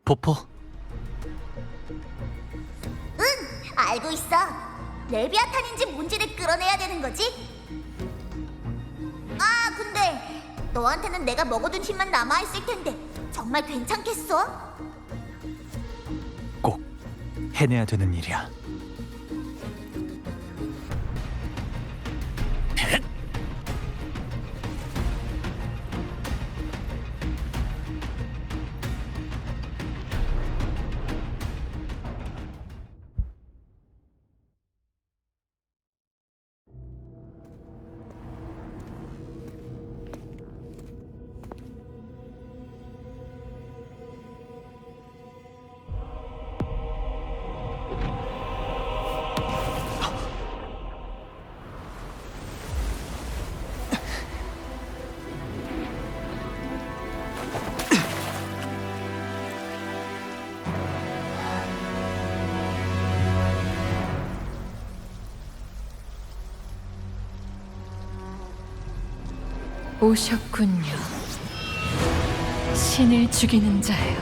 포포, 알고 있어. 레비아탄인지 뭔지를 끌어내야 되는 거지? 아, 근데 너한테는 내가 먹어둔 힘만 남아있을 텐데 정말 괜찮겠어? 꼭 해내야 되는 일이야. 오셨군요. 신을 죽이는 자요.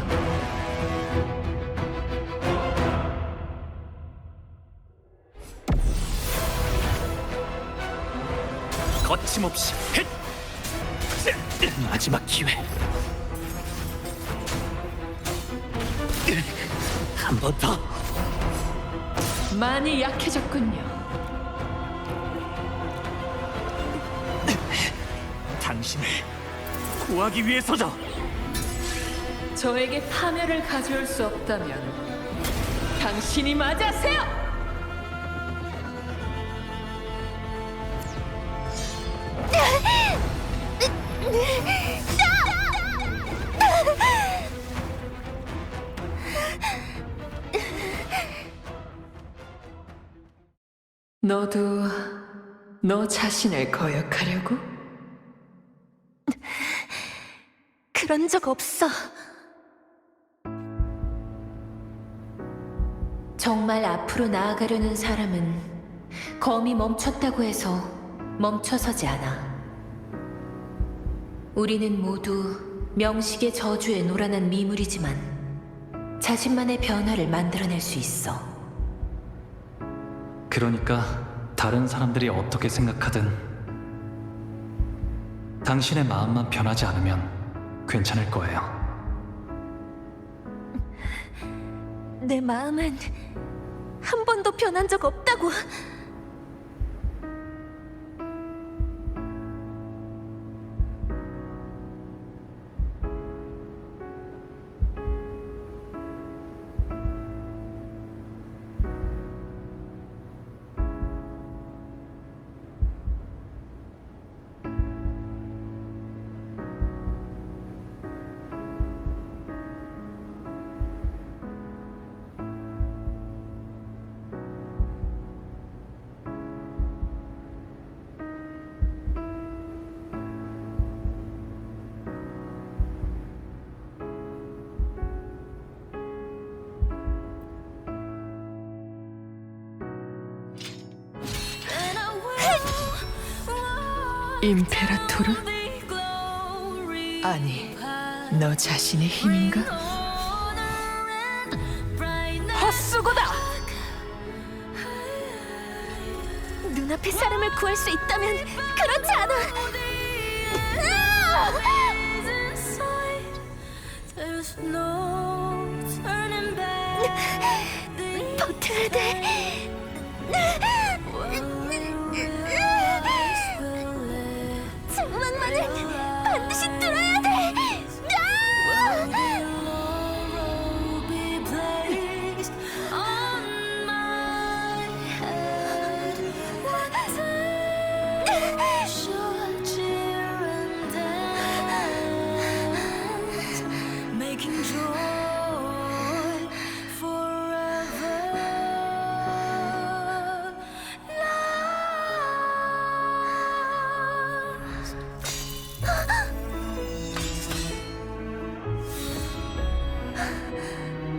거침없이 헷! 마지막 기회. 한 번 더. 많이 약해졌군요. 당신을 구하기 위해서죠. 저에게 파멸을 가져올 수 없다면 당신이 맞아세요. 너도 너 자신을 거역하려고? 그런 적 없어. 정말 앞으로 나아가려는 사람은 검이 멈췄다고 해서 멈춰서지 않아. 우리는 모두 명식의 저주에 노란한 미물이지만 자신만의 변화를 만들어낼 수 있어. 그러니까 다른 사람들이 어떻게 생각하든 당신의 마음만 변하지 않으면 괜찮을 거예요. 내 마음은 한 번도 변한 적 없다고. 임페라토르? 아니, 너 자신의 힘인가? 헛수고다! 눈앞의 사람을 구할 수 있다면 그렇지 않아. 버텨야 돼. 장막만을 반드시 뚫어야 돼.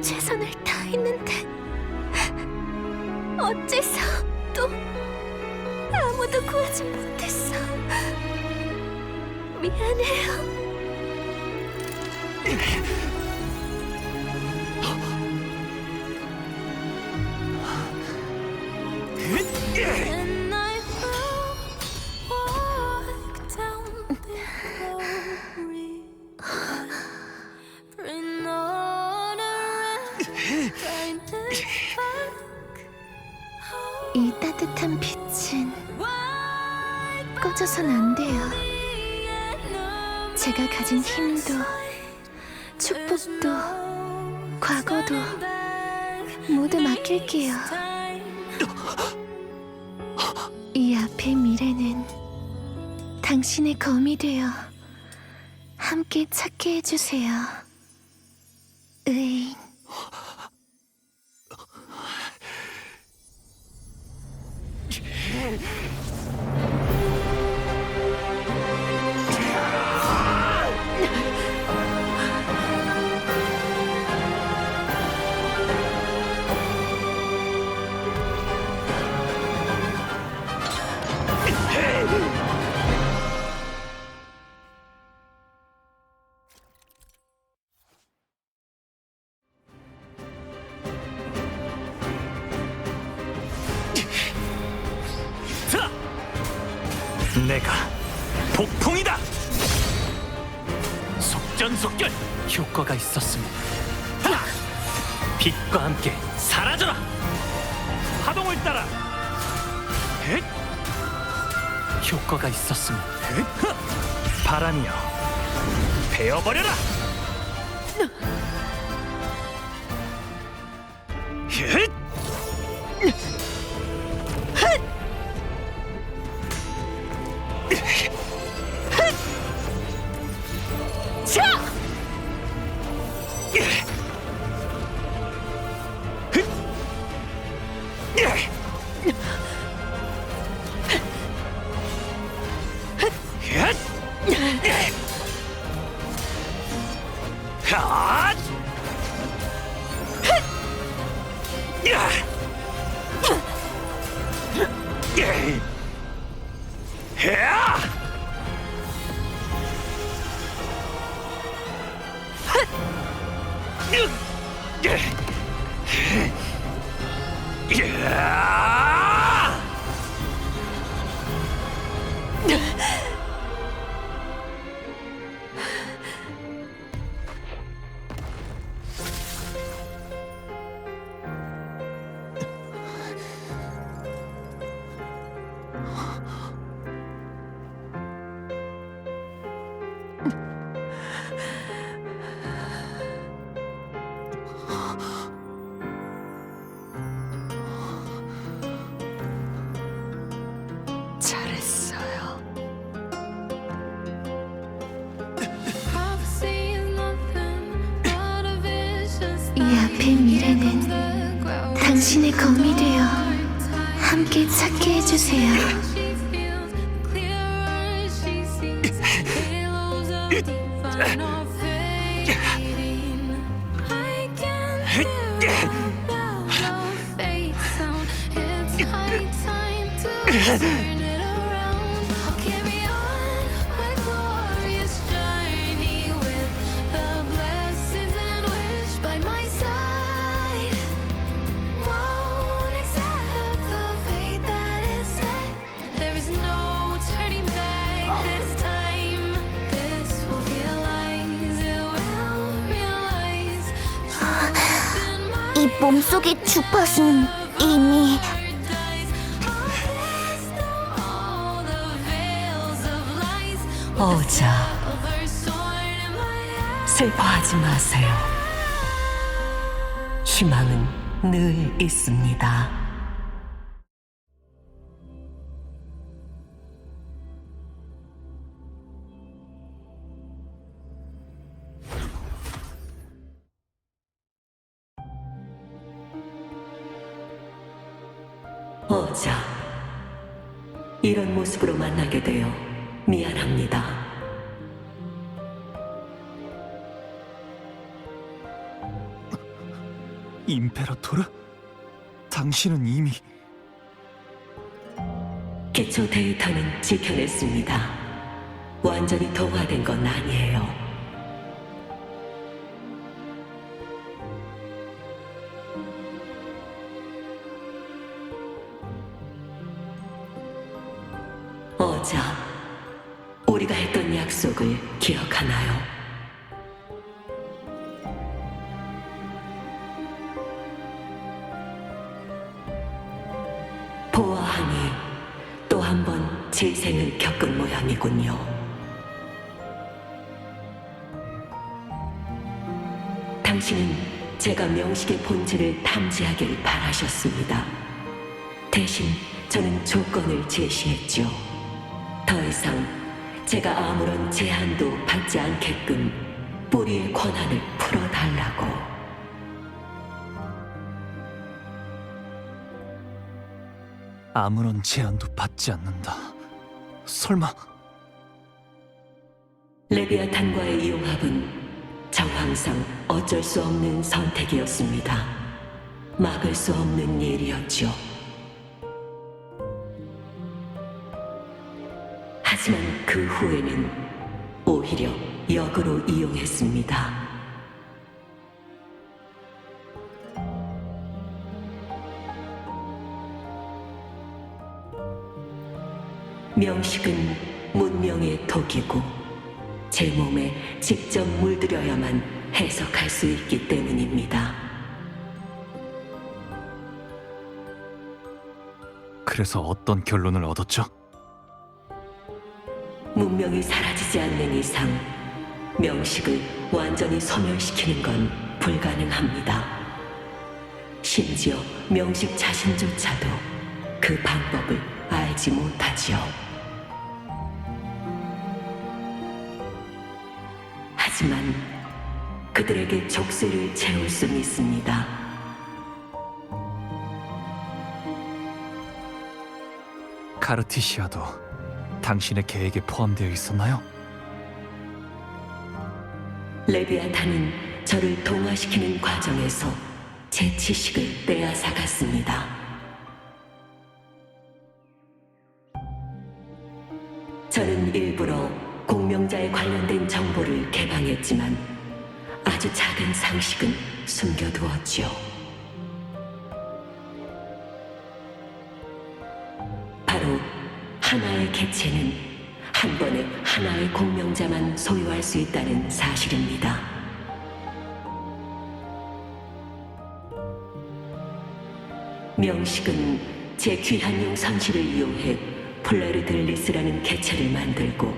최선을 다했는데 어째서 또 아무도 구하지 못했어. 미안해요. 이 따뜻한 빛은 꺼져선 안 돼요. 제가 가진 힘도, 축복도, 과거도 모두 맡길게요. 이 앞의 미래는 당신의 검이 되어 함께 찾게 해주세요. 의인. 내가 폭풍이다. 속전속결 효과가 있었으면 빛과 함께 사라져라. 파동을 따라. 효과가 있었으면 바람이여 베어버려라. 잘했어요. 이 앞의 미래는 당신의 검이 되어 함께 찾게 해주세요. 이 몸속의 주파수는 이미 오자, 슬퍼하지 마세요. 희망은 늘 있습니다. 오자, 이런 모습으로 만나게 되어 미안합니다. 임페라토르? 당신은 이미 기초 데이터는 지켜냈습니다. 완전히 동화된 건 아니에요. 오자, 우리가 했던 약속을 기억하나요? 보아하니 또 한 번 재생을 겪은 모양이군요. 당신은 제가 명식의 본질을 탐지하길 바라셨습니다. 대신 저는 조건을 제시했죠. 더 이상 제가 아무런 제한도 받지 않게끔 뿌리의 권한을 풀어달라고. 아무런 제한도 받지 않는다. 설마 레비아탄과의 융합은 정황상 어쩔 수 없는 선택이었습니다. 막을 수 없는 일이었죠. 하지만 그 후에는 오히려 역으로 이용했습니다. 명식은 문명의 독이고 제 몸에 직접 물들여야만 해석할 수 있기 때문입니다. 그래서 어떤 결론을 얻었죠? 문명이 사라지지 않는 이상 명식을 완전히 소멸시키는 건 불가능합니다. 심지어 명식 자신조차도 그 방법을 알지 못하지요. 하지만 그들에게 족쇄를 채울 수는 있습니다. 카르티시아도 당신의 계획에 포함되어 있었나요? 레비아탄은 저를 동화시키는 과정에서 제 지식을 빼앗아갔습니다. 저는 일부러 공명자에 관련된 정보를 개방했지만 아주 작은 상식은 숨겨두었지요. 바로 하나의 객체는 한 번에 하나의 공명자만 소유할 수 있다는 사실입니다. 명식은 제 귀한 용상실을 이용해 플레르들리스라는 객체를 만들고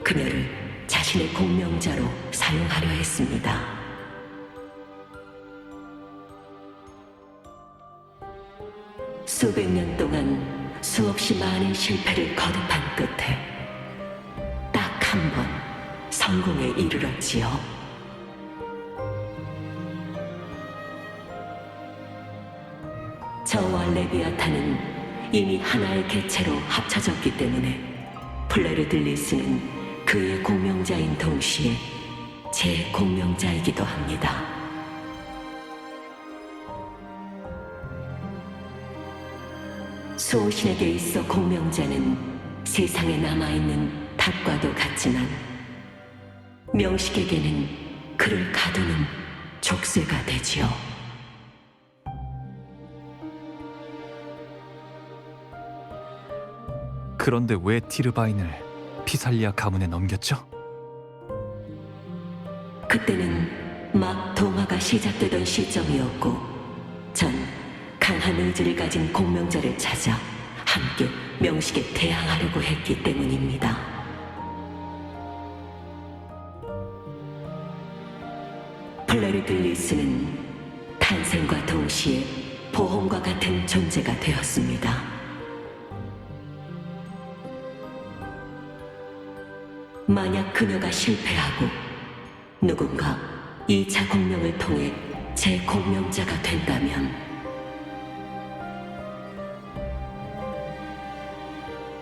그녀를 자신의 공명자로 사용하려 했습니다. 수백 년 동안 수없이 많은 실패를 거듭한 끝에 딱 한 번 성공에 이르렀지요. 저와 레비아탄은 이미 하나의 객체로 합쳐졌기 때문에 플레르들리스는 그의 공명자인 동시에 제 공명자이기도 합니다. 수호신에게 있어 공명자는 세상에 남아있는 닭과도 같지만 명식에게는 그를 가두는 족쇄가 되지요. 그런데 왜 티르바인을 피살리아 가문에 넘겼죠? 그때는 막 동화가 시작되던 시점이었고 전 강한 의지를 가진 공명자를 찾아 함께 명식에 대항하려고 했기 때문입니다. 플레르들리스는 탄생과 동시에 보험과 같은 존재가 되었습니다. 만약 그녀가 실패하고 누군가 2차 공명을 통해 제 공명자가 된다면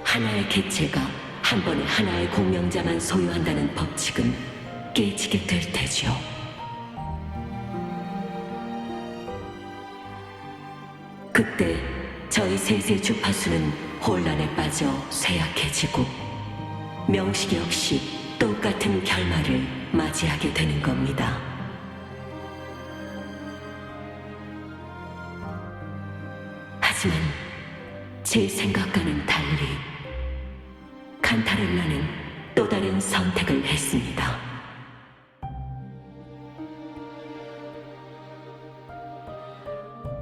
하나의 객체가 한 번에 하나의 공명자만 소유한다는 법칙은 깨지게 될 테죠. 그때 저희 셋의 주파수는 혼란에 빠져 쇠약해지고 명식 역시 똑같은 결말을 맞이하게 되는 겁니다. 하지만 제 생각과는 달리 칸타렐라는 또 다른 선택을 했습니다.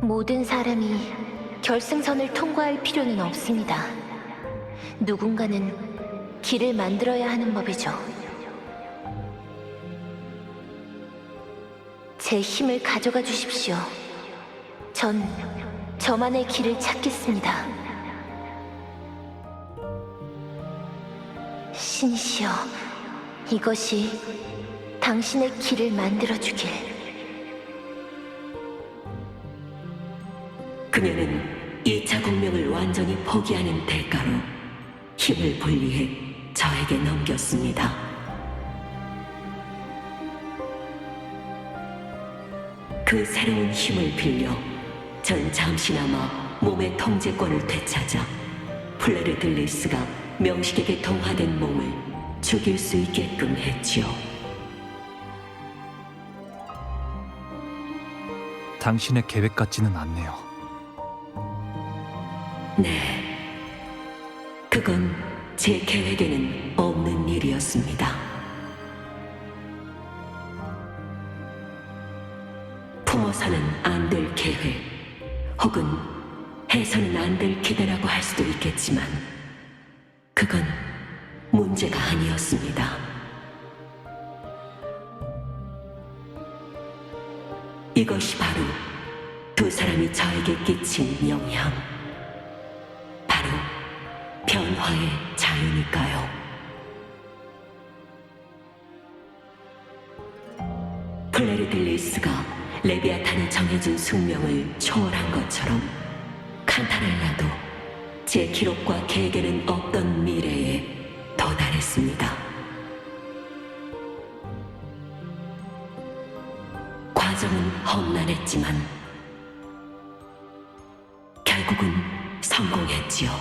모든 사람이 결승선을 통과할 필요는 없습니다. 누군가는 길을 만들어야 하는 법이죠. 제 힘을 가져가 주십시오. 전 저만의 길을 찾겠습니다. 신이시여, 이것이 당신의 길을 만들어주길. 그녀는 2차 공명을 완전히 포기하는 대가로 힘을 분리해 저에게 넘겼습니다. 그 새로운 힘을 빌려 전 잠시나마 몸의 통제권을 되찾아 플레르들리스가 명식에게 동화된 몸을 죽일 수 있게끔 했지요. 당신의 계획 같지는 않네요. 네, 그건 제 계획에는 없는 일이었습니다. 품어서는 안 될 계획, 혹은 해서는 안 될 기대라고 할 수도 있겠지만 그건 문제가 아니었습니다. 이것이 바로 두 사람이 저에게 끼친 영향, 바로 변화의 자유니까요. 플레르딜리스가 레비아탄이 정해준 숙명을 초월한 것처럼 칸타렐라도 제 기록과 계획에는 없던 미래에 도달했습니다. 과정은 험난했지만 결국은 성공했지요.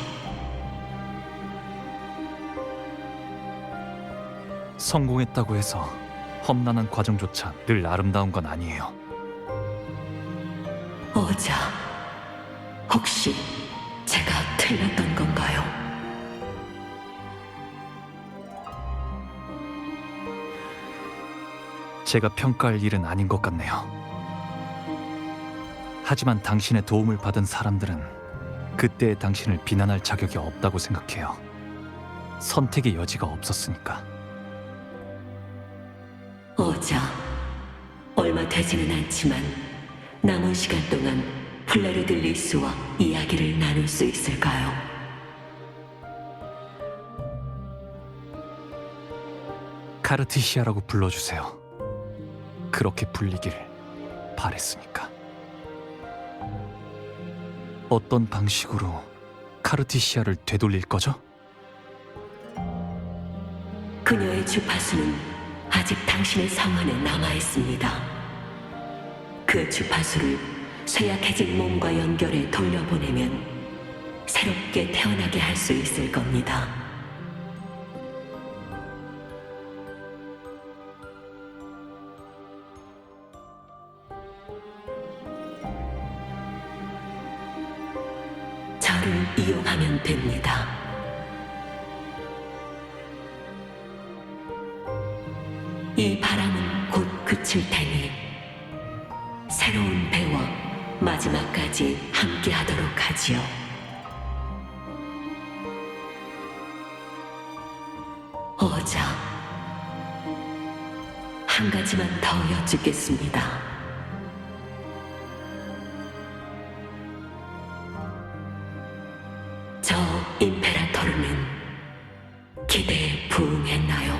성공했다고 해서 험난한 과정조차 늘 아름다운 건 아니에요. 오자, 혹시 제가 틀렸던 건가요? 제가 평가할 일은 아닌 것 같네요. 하지만 당신의 도움을 받은 사람들은 그때의 당신을 비난할 자격이 없다고 생각해요. 선택의 여지가 없었으니까. 오자, 얼마 되지는 않지만 남은 시간 동안 플레르들리스와 이야기를 나눌 수 있을까요? 카르티시아라고 불러주세요. 그렇게 불리길 바랬으니까. 어떤 방식으로 카르티시아를 되돌릴 거죠? 그녀의 주파수는 아직 당신의 성안에 남아있습니다. 그 주파수를 쇠약해진 몸과 연결해 돌려보내면 새롭게 태어나게 할 수 있을 겁니다. 저를 이용하면 됩니다. 이 바람은 곧 그칠 테니 새로운 배와 마지막까지 함께하도록 하지요. 오자, 한 가지만 더 여쭙겠습니다. 저 임페라토르는 기대에 부응했나요?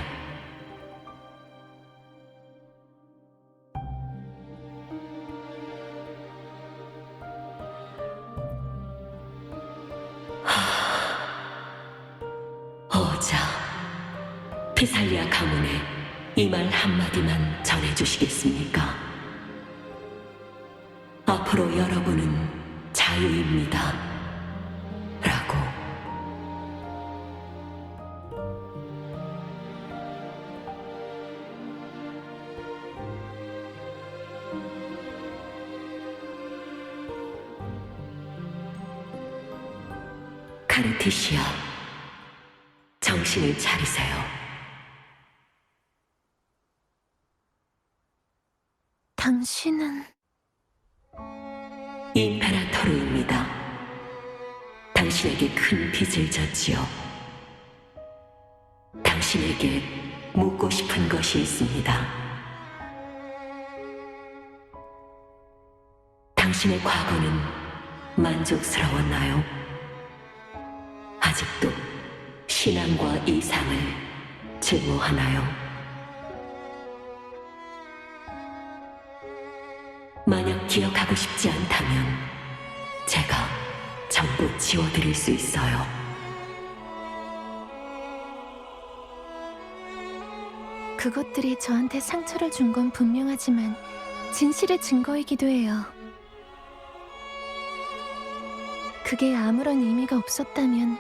오자, 피살리아 가문에 이 말 한마디만 전해주시겠습니까? 앞으로 여러분은 자유입니다. 라고. 카르티시아, 정신을 차리세요. 당신은 임페라토르입니다. 당신에게 큰 빚을 졌지요. 당신에게 묻고 싶은 것이 있습니다. 당신의 과거는 만족스러웠나요? 아직도 신앙과 이상을 증오하나요? 만약 기억하고 싶지 않다면 제가 전부 지워드릴 수 있어요. 그것들이 저한테 상처를 준 건 분명하지만 진실의 증거이기도 해요. 그게 아무런 의미가 없었다면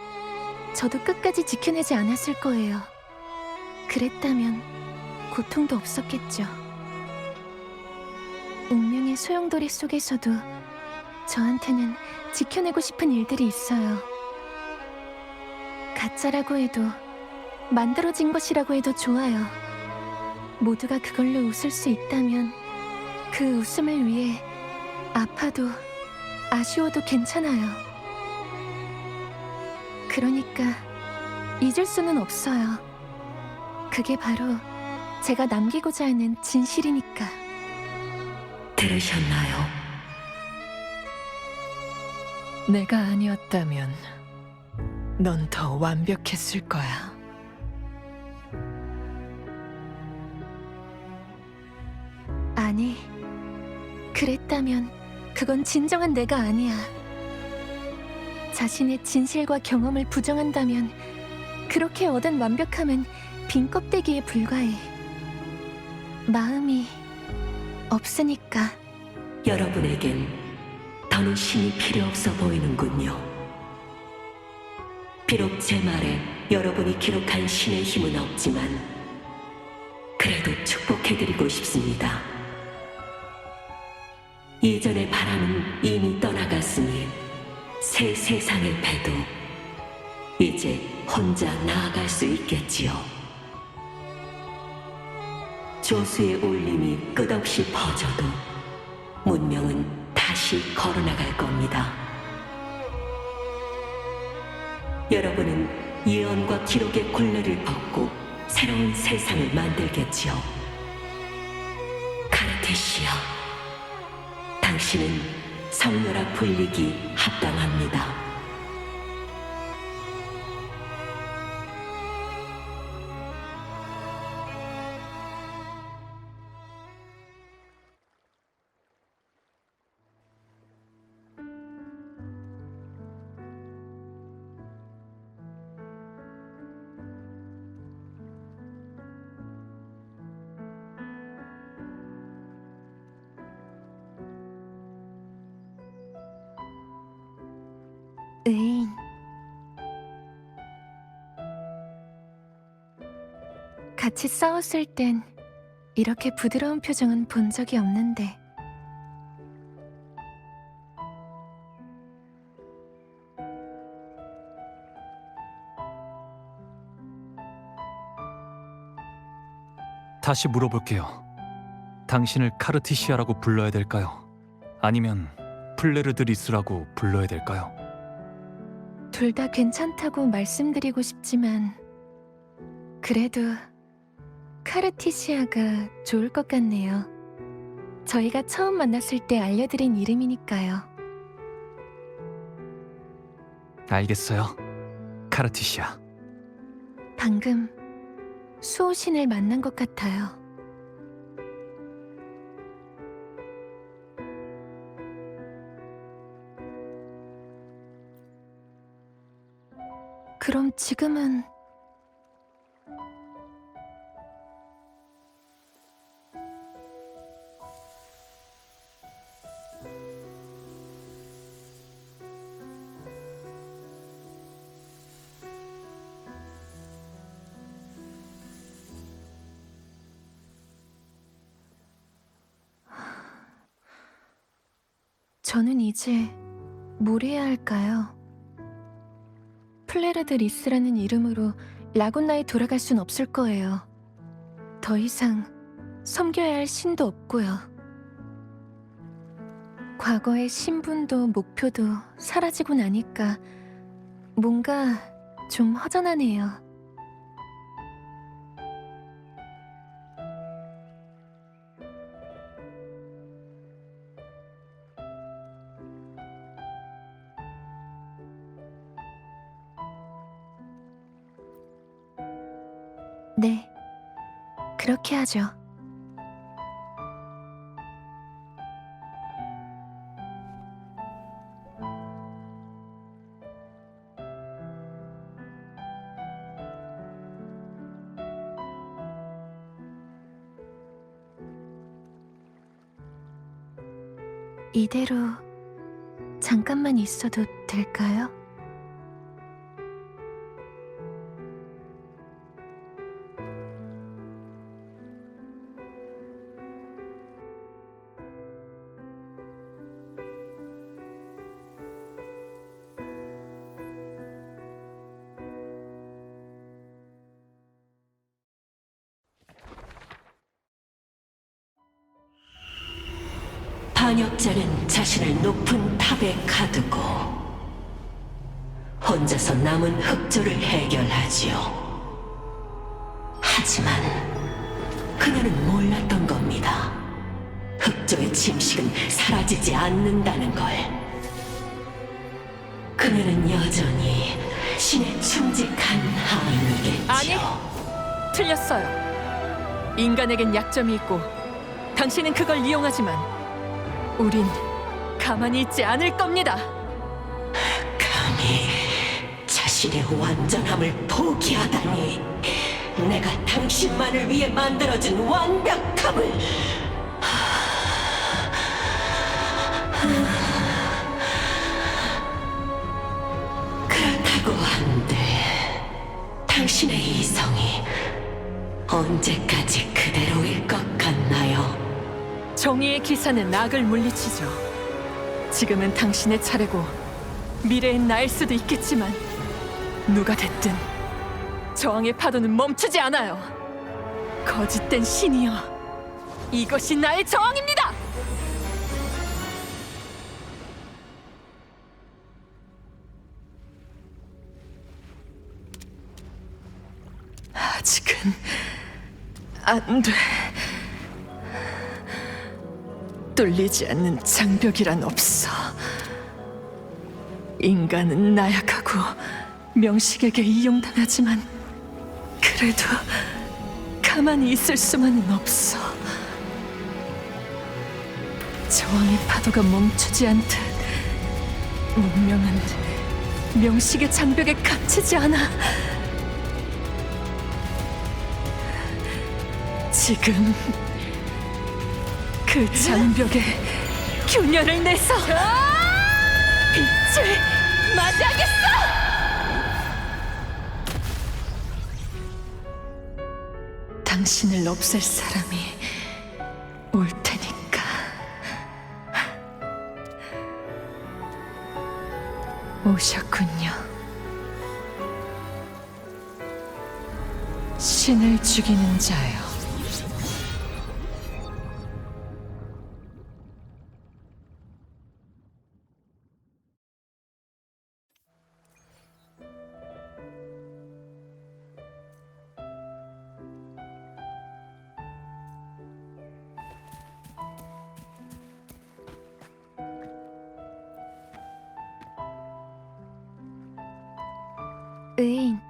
저도 끝까지 지켜내지 않았을 거예요. 그랬다면 고통도 없었겠죠. 운명의 소용돌이 속에서도 저한테는 지켜내고 싶은 일들이 있어요. 가짜라고 해도 만들어진 것이라고 해도 좋아요. 모두가 그걸로 웃을 수 있다면 그 웃음을 위해 아파도 아쉬워도 괜찮아요. 그러니까 잊을 수는 없어요. 그게 바로 제가 남기고자 하는 진실이니까. 들으셨나요? 내가 아니었다면 넌 더 완벽했을 거야. 아니, 그랬다면 그건 진정한 내가 아니야. 자신의 진실과 경험을 부정한다면 그렇게 얻은 완벽함은 빈 껍데기에 불과해. 마음이 없으니까. 여러분에겐 더는 신이 필요 없어 보이는군요. 비록 제 말에 여러분이 기록한 신의 힘은 없지만 그래도 축복해드리고 싶습니다. 예전의 바람은 이미 떠나갔으니 새 세상의 배도 이제 혼자 나아갈 수 있겠지요. 조수의 울림이 끝없이 퍼져도 문명은 다시 걸어나갈 겁니다. 여러분은 예언과 기록의 굴레를 벗고 새로운 세상을 만들겠지요. 카르테시아, 당신은 성녀라 불리기 합당합니다. 의인. 같이 싸웠을 땐 이렇게 부드러운 표정은 본 적이 없는데. 다시 물어볼게요. 당신을 카르티시아라고 불러야 될까요? 아니면 플레르드리스라고 불러야 될까요? 둘 다 괜찮다고 말씀드리고 싶지만 그래도 카르티시아가 좋을 것 같네요. 저희가 처음 만났을 때 알려드린 이름이니까요. 알겠어요. 카르티시아. 방금 수호신을 만난 것 같아요. 그럼 지금은 저는 이제 뭘 해야 할까요? 플레르드 리스라는 이름으로 라곤나에 돌아갈 순 없을 거예요. 더 이상 섬겨야 할 신도 없고요. 과거의 신분도 목표도 사라지고 나니까 뭔가 좀 허전하네요. 네, 그렇게 하죠. 이대로 잠깐만 있어도 될까요? 반역자는 자신을 높은 탑에 가두고 혼자서 남은 흑조를 해결하지요. 하지만 그녀는 몰랐던 겁니다. 흑조의 침식은 사라지지 않는다는 걸. 그녀는 여전히 신에 충직한 하인이겠지요. 아니, 틀렸어요. 인간에겐 약점이 있고 당신은 그걸 이용하지만 우린 가만히 있지 않을 겁니다. 감히 자신의 완전함을 포기하다니. 내가 당신만을 위해 만들어준 완벽함을. 그렇다고 한들 당신의 이성이 언제까지 그대로일 것 같나요? 정의의 기사는 악을 물리치죠. 지금은 당신의 차례고 미래엔 나일 수도 있겠지만 누가 됐든 저항의 파도는 멈추지 않아요. 거짓된 신이여, 이것이 나의 저항입니다! 아직은 안 돼. 뚫리지 않는 장벽이란 없어. 인간은 나약하고 명식에게 이용당하지만 그래도 가만히 있을 수만은 없어. 저항의 파도가 멈추지 않듯 운명은 명식의 장벽에 갇히지 않아. 지금 그 장벽에 균열을 내서 빛을 맞이하겠어! 당신을 없앨 사람이 올 테니까. 오셨군요. 신을 죽이는 자요. 의인,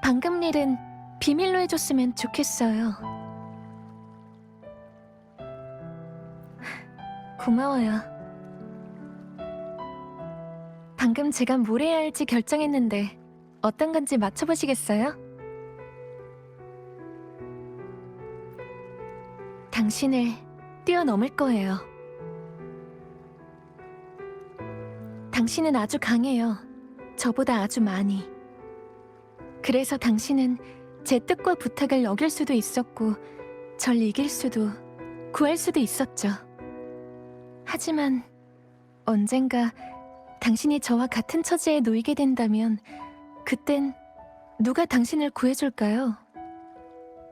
방금 일은 비밀로 해줬으면 좋겠어요. 고마워요. 방금 제가 뭘 해야 할지 결정했는데 어떤 건지 맞춰보시겠어요? 당신을 뛰어넘을 거예요. 당신은 아주 강해요. 저보다 아주 많이. 그래서 당신은 제 뜻과 부탁을 어길 수도 있었고 절 이길 수도 구할 수도 있었죠. 하지만 언젠가 당신이 저와 같은 처지에 놓이게 된다면 그땐 누가 당신을 구해줄까요?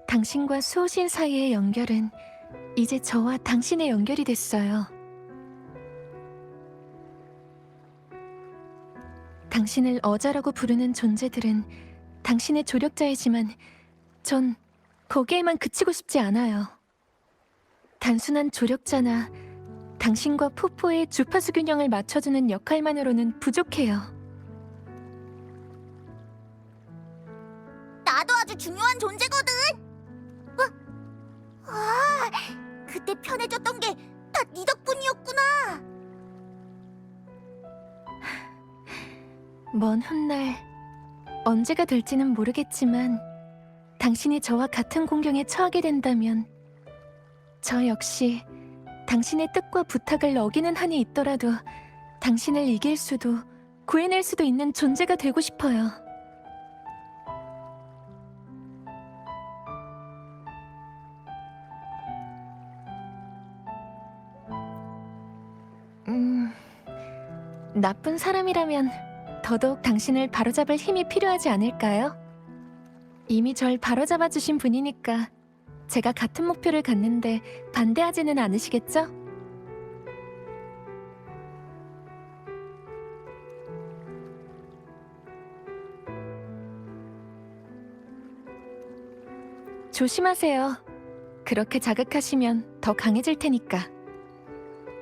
당신과 수호신 사이의 연결은 이제 저와 당신의 연결이 됐어요. 당신을 어자라고 부르는 존재들은 당신의 조력자이지만 전 거기에만 그치고 싶지 않아요. 단순한 조력자나 당신과 푸포의 주파수 균형을 맞춰주는 역할만으로는 부족해요. 나도 아주 중요한 존재거든. 아, 그때 편해졌던 게 다 네 덕분이었구나. 먼 훗날 언제가 될지는 모르겠지만 당신이 저와 같은 공경에 처하게 된다면 저 역시 당신의 뜻과 부탁을 어기는 한이 있더라도 당신을 이길 수도 구해낼 수도 있는 존재가 되고 싶어요. 나쁜 사람이라면 더더욱 당신을 바로잡을 힘이 필요하지 않을까요? 이미 절 바로잡아 주신 분이니까 제가 같은 목표를 갖는데 반대하지는 않으시겠죠? 조심하세요. 그렇게 자극하시면 더 강해질 테니까.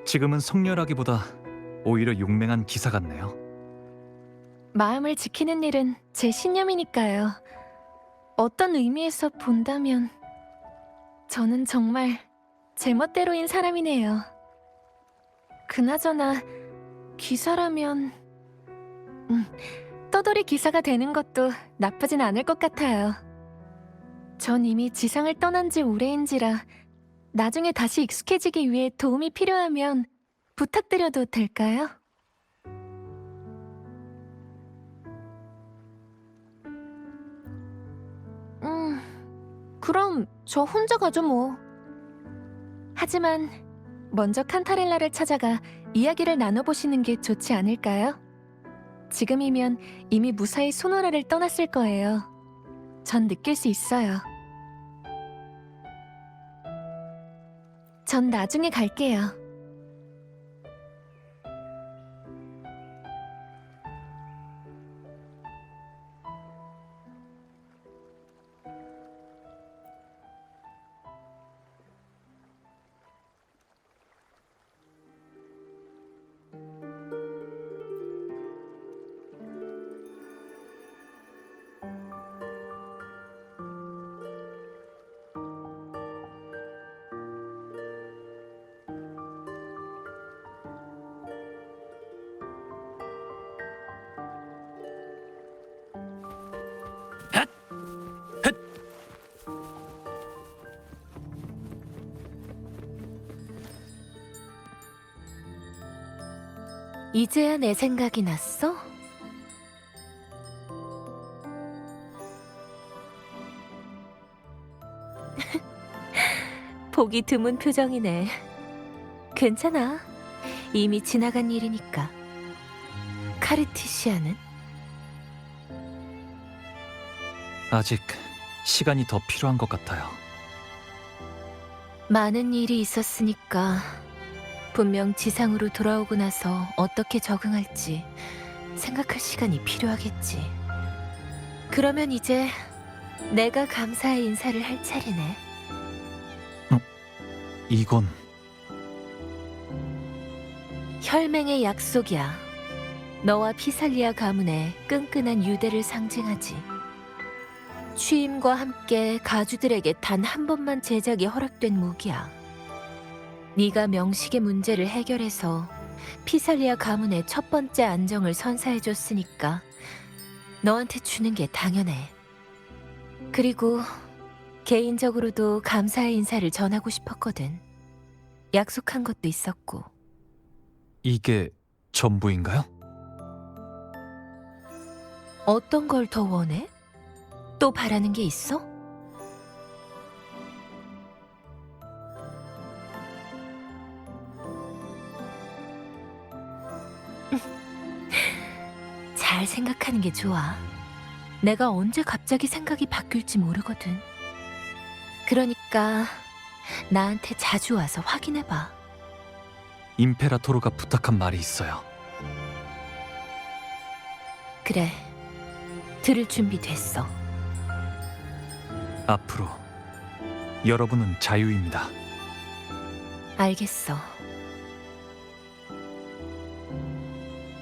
지금은 성렬하기보다 오히려 용맹한 기사 같네요. 마음을 지키는 일은 제 신념이니까요. 어떤 의미에서 본다면 저는 정말 제멋대로인 사람이네요. 그나저나 기사라면 떠돌이 기사가 되는 것도 나쁘진 않을 것 같아요. 전 이미 지상을 떠난 지 오래인지라 나중에 다시 익숙해지기 위해 도움이 필요하면 부탁드려도 될까요? 그럼 저 혼자 가죠 뭐. 하지만 먼저 칸타렐라를 찾아가 이야기를 나눠보시는 게 좋지 않을까요? 지금이면 이미 무사히 소노라를 떠났을 거예요. 전 느낄 수 있어요. 전 나중에 갈게요. 이제야 내 생각이 났어? 보기 드문 표정이네. 괜찮아. 이미 지나간 일이니까. 카르티시아는? 아직 시간이 더 필요한 것 같아요. 많은 일이 있었으니까 분명 지상으로 돌아오고 나서 어떻게 적응할지 생각할 시간이 필요하겠지. 그러면 이제 내가 감사의 인사를 할 차례네. 이건 혈맹의 약속이야. 너와 피살리아 가문의 끈끈한 유대를 상징하지. 취임과 함께 가주들에게 단 한 번만 제작이 허락된 무기야. 네가 명식의 문제를 해결해서 피살리아 가문의 첫 번째 안정을 선사해줬으니까 너한테 주는 게 당연해. 그리고 개인적으로도 감사의 인사를 전하고 싶었거든. 약속한 것도 있었고. 이게 전부인가요? 어떤 걸 더 원해? 또 바라는 게 있어? 잘 생각하는 게 좋아. 내가 언제 갑자기 생각이 바뀔지 모르거든. 그러니까 나한테 자주 와서 확인해봐. 임페라토르가 부탁한 말이 있어요. 그래, 들을 준비 됐어. 앞으로 여러분은 자유입니다. 알겠어.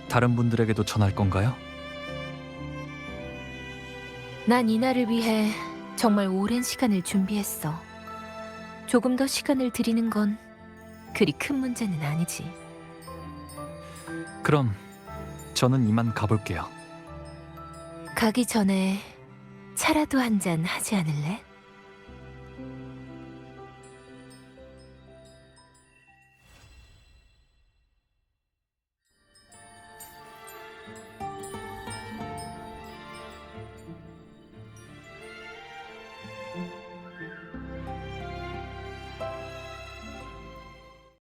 다른 분들에게도 전할 건가요? 난 이날을 위해 정말 오랜 시간을 준비했어. 조금 더 시간을 들이는 건 그리 큰 문제는 아니지. 그럼 저는 이만 가볼게요. 가기 전에 차라도 한 잔 하지 않을래?